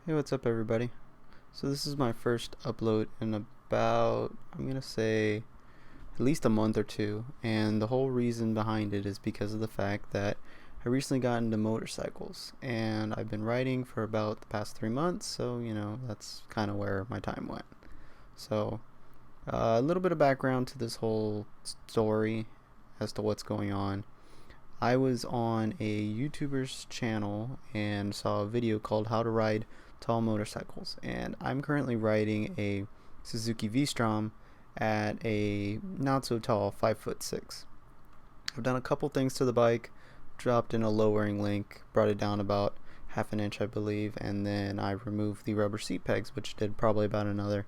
Hey, what's up, everybody? So this is my first upload in about, I'm gonna say, at least a month or two, and the whole reason behind it is because of the fact that I recently got into motorcycles, and I've been riding for about the past 3 months, so that's kind of where my time went. So a little bit of background to this whole story as to what's going on. I was on a YouTuber's channel and saw a video called How to Ride Tall Motorcycles, and I'm currently riding a Suzuki V-Strom at a not so tall 5'6". I've done a couple things to the bike, dropped in a lowering link, brought it down about half an inch I believe, and then I removed the rubber seat pegs, which did probably about another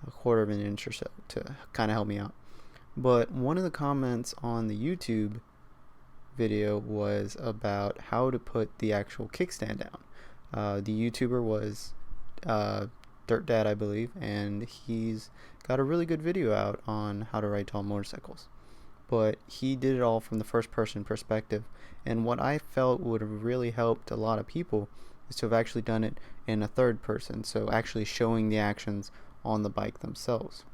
a quarter of an inch or so to kind of help me out. But one of the comments on the YouTube video was about how to put the actual kickstand down. The YouTuber was uh, dirtdad, I believe, and he's got a really good video out on how to ride tall motorcycles. But he did it all from the first person perspective, and what I felt would have really helped a lot of people is to have actually done it in a third person, so actually showing the actions on the bike themselves.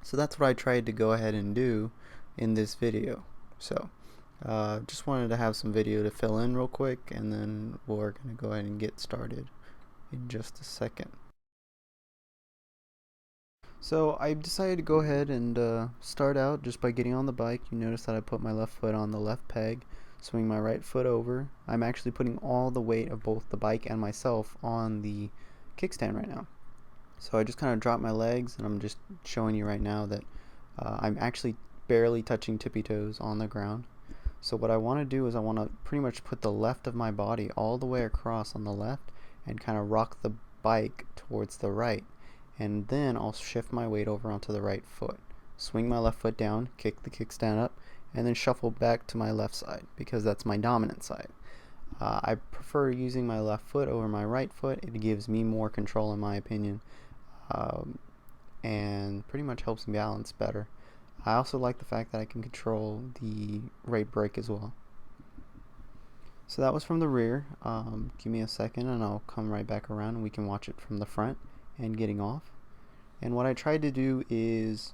So that's what I tried to go ahead and do in this video. So just wanted to have some video to fill in real quick, and then we're going to go ahead and get started in just a second. So I decided to go ahead and start out just by getting on the bike. You notice that I put my left foot on the left peg, swing my right foot over. I'm actually putting all the weight of both the bike and myself on the kickstand right now. So I just kind of drop my legs, and I'm just showing you right now that I'm actually barely touching tippy toes on the ground. So what I want to do is I want to pretty much put the left of my body all the way across on the left and kind of rock the bike towards the right. And then I'll shift my weight over onto the right foot. Swing my left foot down, kick the kickstand up, and then shuffle back to my left side because that's my dominant side. I prefer using my left foot over my right foot. It gives me more control in my opinion, and pretty much helps me balance better. I also like the fact that I can control the right brake as well. So that was from the rear. Give me a second and I'll come right back around and we can watch it from the front and getting off. And what I tried to do is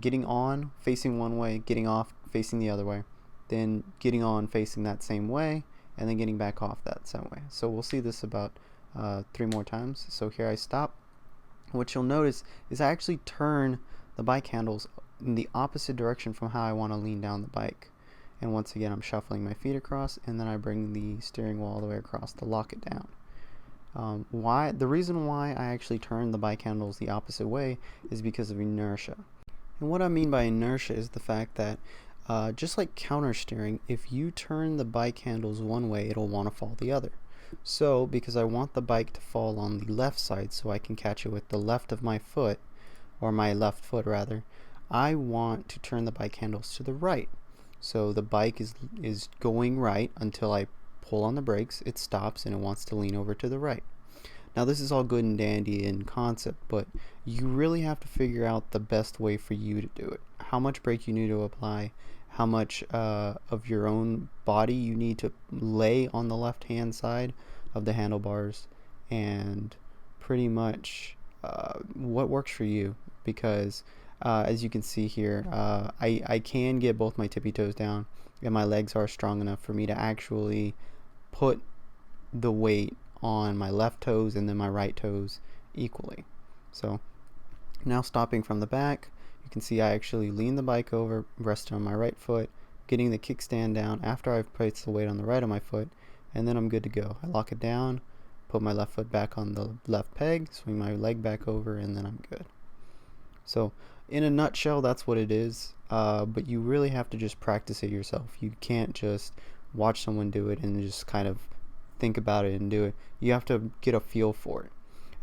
getting on facing one way, getting off facing the other way, then getting on facing that same way, and then getting back off that same way. So we'll see this about 3 more times. So here I stop. What you'll notice is I actually turn the bike handles in the opposite direction from how I want to lean down the bike. And once again, I'm shuffling my feet across, and then I bring the steering wheel all the way across to lock it down. The reason why I actually turn the bike handles the opposite way is because of inertia. And what I mean by inertia is the fact that just like counter steering, if you turn the bike handles one way, it'll want to fall the other. So because I want the bike to fall on the left side so I can catch it with the left of my foot, or my left foot rather, I want to turn the bike handles to the right. So the bike is going right until I pull on the brakes, it stops, and it wants to lean over to the right. Now this is all good and dandy in concept, but you really have to figure out the best way for you to do it. How much brake you need to apply, how much of your own body you need to lay on the left hand side of the handlebars, and pretty much what works for you. Because as you can see here, I can get both my tippy toes down, and my legs are strong enough for me to actually put the weight on my left toes and then my right toes equally. So now stopping from the back, you can see I actually lean the bike over, resting on my right foot, getting the kickstand down after I've placed the weight on the right of my foot, and then I'm good to go. I lock it down, put my left foot back on the left peg, swing my leg back over, and then I'm good. So in a nutshell, that's what it is, but you really have to just practice it yourself. You can't just watch someone do it and just kind of think about it and do it. You have to get a feel for it.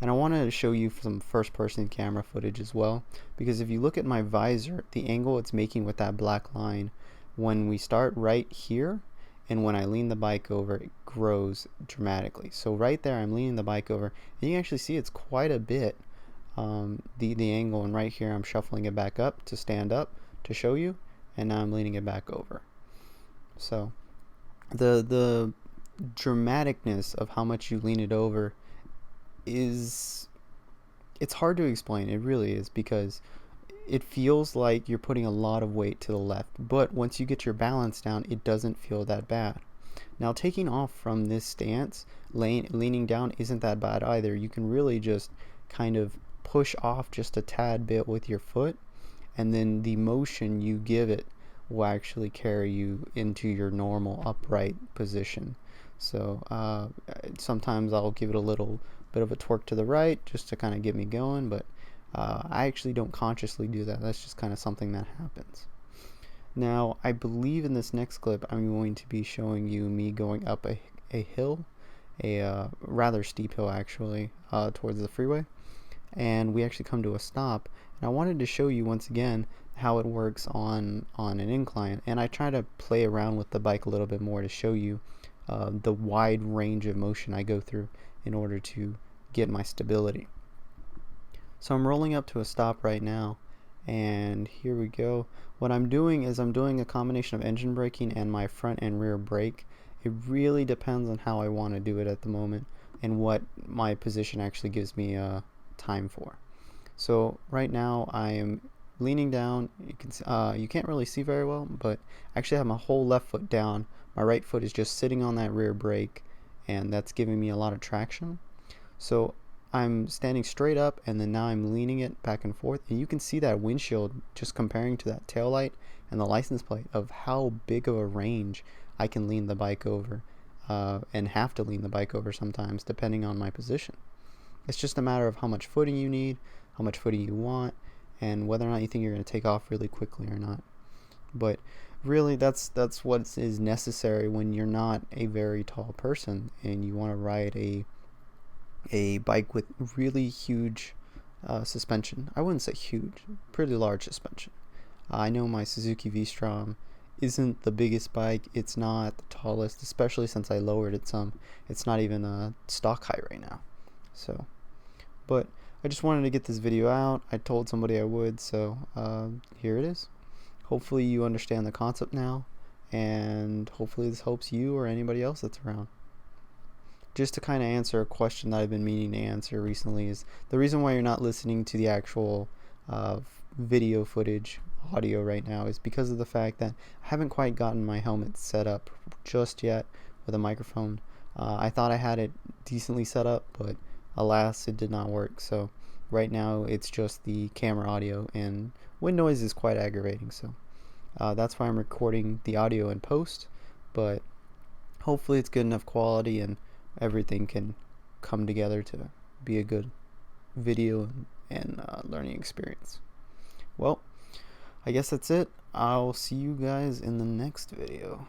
And I wanted to show you some first person camera footage as well, because if you look at my visor, the angle it's making with that black line, when we start right here and when I lean the bike over, it grows dramatically. So right there I'm leaning the bike over, and you can actually see it's quite a bit, the angle, and right here I'm shuffling it back up to stand up to show you, and now I'm leaning it back over. So the dramaticness of how much you lean it over is, it's hard to explain. It really is, because it feels like you're putting a lot of weight to the left, but once you get your balance down, it doesn't feel that bad. Now, taking off from this stance, leaning down isn't that bad either. You can really just kind of push off just a tad bit with your foot, and then the motion you give it will actually carry you into your normal upright position. So sometimes I'll give it a little bit of a torque to the right just to kind of get me going, but I actually don't consciously do that. That's just kind of something that happens. Now, I believe in this next clip, I'm going to be showing you me going up a hill, a rather steep hill actually, towards the freeway, and we actually come to a stop. And I wanted to show you once again how it works on an incline, and I try to play around with the bike a little bit more to show you the wide range of motion I go through in order to get my stability. So I'm rolling up to a stop right now, and here we go. What I'm doing is I'm doing a combination of engine braking and my front and rear brake. It really depends on how I want to do it at the moment and what my position actually gives me time for. So right now I am leaning down. You can't really see very well, but actually I have my whole left foot down. My right foot is just sitting on that rear brake, and that's giving me a lot of traction. So I'm standing straight up, and then now I'm leaning it back and forth, and you can see that windshield just comparing to that tail light and the license plate of how big of a range I can lean the bike over, and have to lean the bike over sometimes depending on my position. It's just a matter of how much footing you need, how much footing you want, and whether or not you think you're going to take off really quickly or not. But really, that's what is necessary when you're not a very tall person and you want to ride a bike with really huge suspension. I wouldn't say huge, pretty large suspension. I know my Suzuki V-Strom isn't the biggest bike. It's not the tallest, especially since I lowered it some. It's not even a stock height right now. So, but I just wanted to get this video out. I told somebody I would, so here it is. Hopefully you understand the concept now, and hopefully this helps you or anybody else that's around. Just to kind of answer a question that I've been meaning to answer recently, is the reason why you're not listening to the actual video footage audio right now is because of the fact that I haven't quite gotten my helmet set up just yet with a microphone. I thought I had it decently set up, but alas, it did not work. So right now it's just the camera audio, and wind noise is quite aggravating, so that's why I'm recording the audio in post, but hopefully it's good enough quality and everything can come together to be a good video and learning experience. Well, I guess that's it. I'll see you guys in the next video.